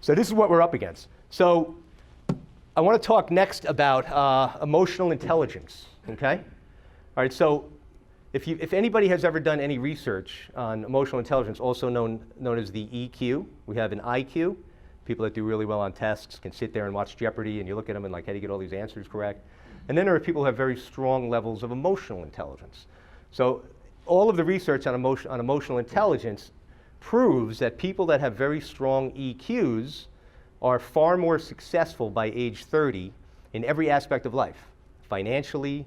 So this is what we're up against. So I want to talk next about emotional intelligence, okay? All right, so if anybody has ever done any research on emotional intelligence, also known as the EQ, we have an IQ. People that do really well on tests can sit there and watch Jeopardy, and you look at them and like, how do you get all these answers correct? And then there are people who have very strong levels of emotional intelligence. So all of the research on emotional intelligence proves that people that have very strong EQs are far more successful by age 30 in every aspect of life. Financially,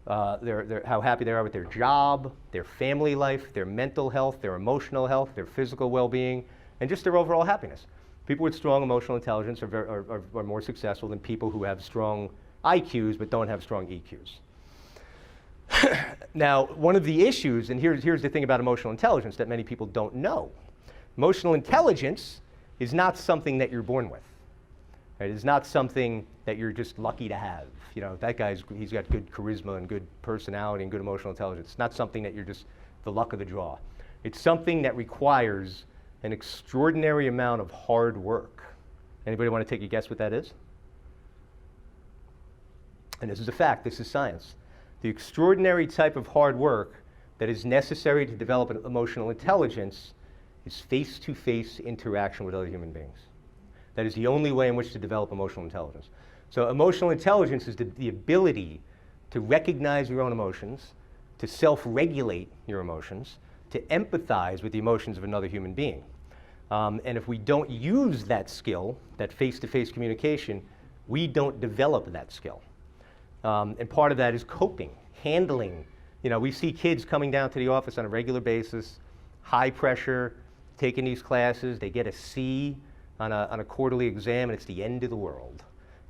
how happy they are with their job, their family life, their mental health, their emotional health, their physical well-being, and just their overall happiness. People with strong emotional intelligence are more successful than people who have strong IQs but don't have strong EQs. Now, one of the issues, and here's the thing about emotional intelligence that many people don't know. Emotional intelligence is not something that you're born with. Right? It's not something that you're just lucky to have. You know, that he's got good charisma and good personality and good emotional intelligence. It's not something that you're just the luck of the draw. It's something that requires an extraordinary amount of hard work. Anybody want to take a guess what that is? And this is a fact, this is science. The extraordinary type of hard work that is necessary to develop an emotional intelligence is face-to-face interaction with other human beings. That is the only way in which to develop emotional intelligence. So emotional intelligence is the ability to recognize your own emotions, to self-regulate your emotions, to empathize with the emotions of another human being. And if we don't use that skill, that face-to-face communication, we don't develop that skill. And part of that is coping, handling. You know, we see kids coming down to the office on a regular basis, high pressure, taking these classes, they get a C on a quarterly exam, and it's the end of the world.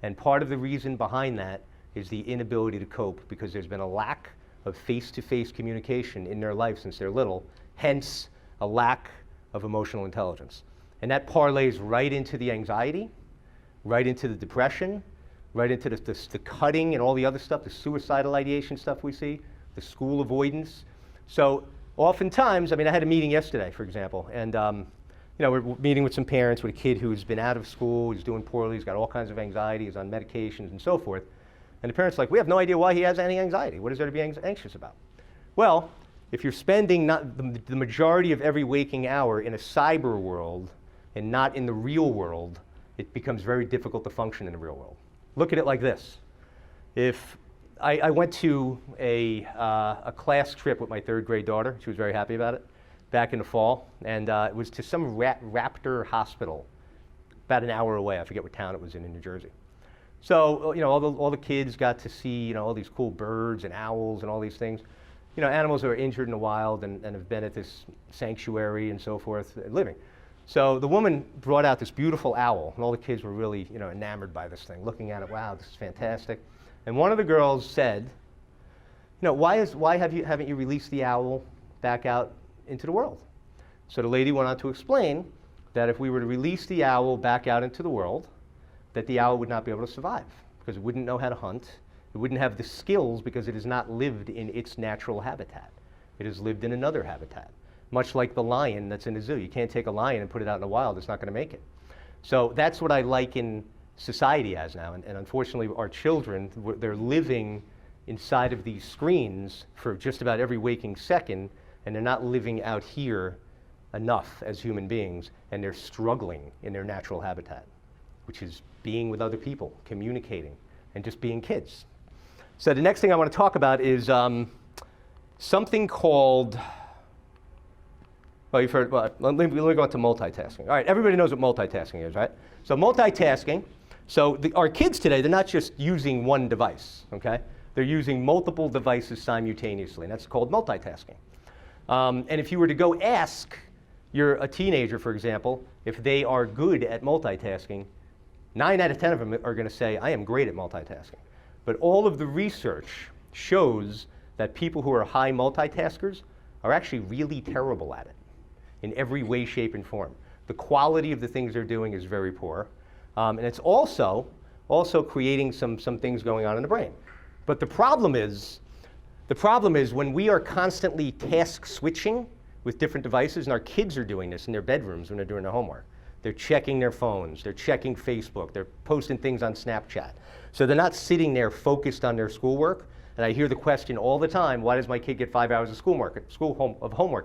And part of the reason behind that is the inability to cope, because there's been a lack of face-to-face communication in their life since they're little, hence a lack of emotional intelligence. And that parlays right into the anxiety, right into the depression, right into the cutting and all the other stuff, the suicidal ideation stuff we see, the school avoidance. So oftentimes, I mean, I had a meeting yesterday, for example, and you know, we're meeting with some parents with a kid who's been out of school, he's doing poorly, he's got all kinds of anxiety, he's on medications and so forth. And the parents are like, we have no idea why he has any anxiety. What is there to be anxious about? Well, if you're spending the majority of every waking hour in a cyber world and not in the real world, it becomes very difficult to function in the real world. Look at it like this. If I went to a class trip with my third grade daughter, she was very happy about it, back in the fall, and it was to some raptor hospital about an hour away. I forget what town it was in New Jersey. So, you know, all the kids got to see, you know, all these cool birds and owls and all these things. You know, animals that are injured in the wild and have been at this sanctuary and so forth, living. So the woman brought out this beautiful owl, and all the kids were really, you know, enamored by this thing, looking at it, wow, this is fantastic. And one of the girls said, you know, why haven't you released the owl back out into the world? So the lady went on to explain that if we were to release the owl back out into the world, that the owl would not be able to survive, because it wouldn't know how to hunt. It wouldn't have the skills because it has not lived in its natural habitat. It has lived in another habitat. Much like the lion that's in the zoo. You can't take a lion and put it out in the wild, it's not going to make it. So that's what I liken society as now. And unfortunately, our children, they're living inside of these screens for just about every waking second, and they're not living out here enough as human beings, and they're struggling in their natural habitat, which is being with other people, communicating, and just being kids. So the next thing I want to talk about is something called, well, you've heard, well, let me go on to multitasking. All right, everybody knows what multitasking is, right? So multitasking, our kids today, they're not just using one device, okay? They're using multiple devices simultaneously, and that's called multitasking. And if you were to go ask a teenager, for example, if they are good at multitasking, 9 out of 10 of them are going to say, I am great at multitasking. But all of the research shows that people who are high multitaskers are actually really terrible at it in every way, shape, and form. The quality of the things they're doing is very poor. And it's also creating some things going on in the brain. But the problem is when we are constantly task switching with different devices, and our kids are doing this in their bedrooms when they're doing their homework. They're checking their phones. They're checking Facebook. They're posting things on Snapchat. So they're not sitting there focused on their schoolwork. And I hear the question all the time, why does my kid get 5 hours of homework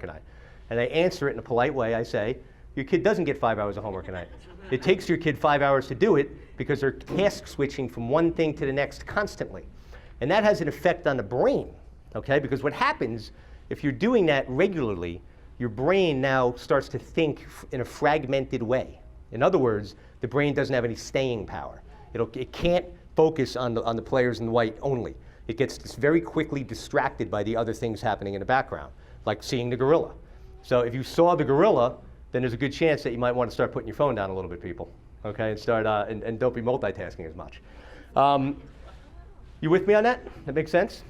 a night? And I answer it in a polite way. I say, your kid doesn't get 5 hours of homework a night. It takes your kid 5 hours to do it because they're task switching from one thing to the next constantly. And that has an effect on the brain, okay? Because what happens, if you're doing that regularly, your brain now starts to think in a fragmented way. In other words, the brain doesn't have any staying power. It can't focus on the players in white only. It gets very quickly distracted by the other things happening in the background, like seeing the gorilla. So if you saw the gorilla, then there's a good chance that you might want to start putting your phone down a little bit, people, okay? And start and don't be multitasking as much. You with me on that? That makes sense?